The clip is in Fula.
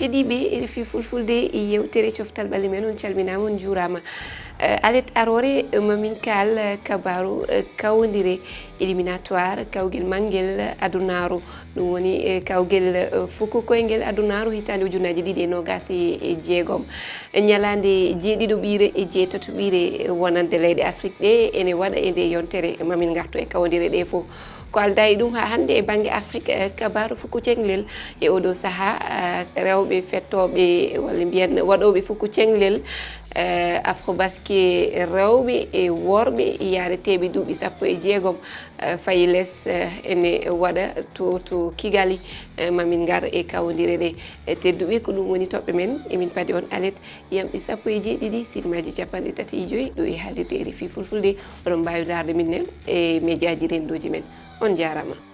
heeɗiɓe RFI fulfulde yewtere coftal ɓalli men on calminama on juurama alet arore mamin kal kabaru kawdire éliminatoire kawguel manguel adunaru ɗum woni kawguel fukko koyguel adunaru hitande ujunaji ɗiɗi e nogas e jeegom ñalande jeeɗiɗo ɓiire e jeetato ɓiire wonande leyɗe Afrique ɗe ene waɗa e nde yontere mamin gartu e kawdire ɗe foof ko alda e ɗum ha hande e banggue Afrique kabaru fukko cenglel e oɗo saaha rewɓe fettoɓe walla mbiyen waɗoɓe fukko cenglel Afrobasque rewɓe e worɓe yareteɓe duuɓi 16 fayi less ene waɗa to Kigali mamin gar e kawdire ɗe tedduɓe ko ɗum woni toɓɓe men emin paadi on alet yamɓe 17 silmaji 35 ɗo e haalirde RFI fulfulde oɗon mbawi darde min e médiaji rendoji men on jarama.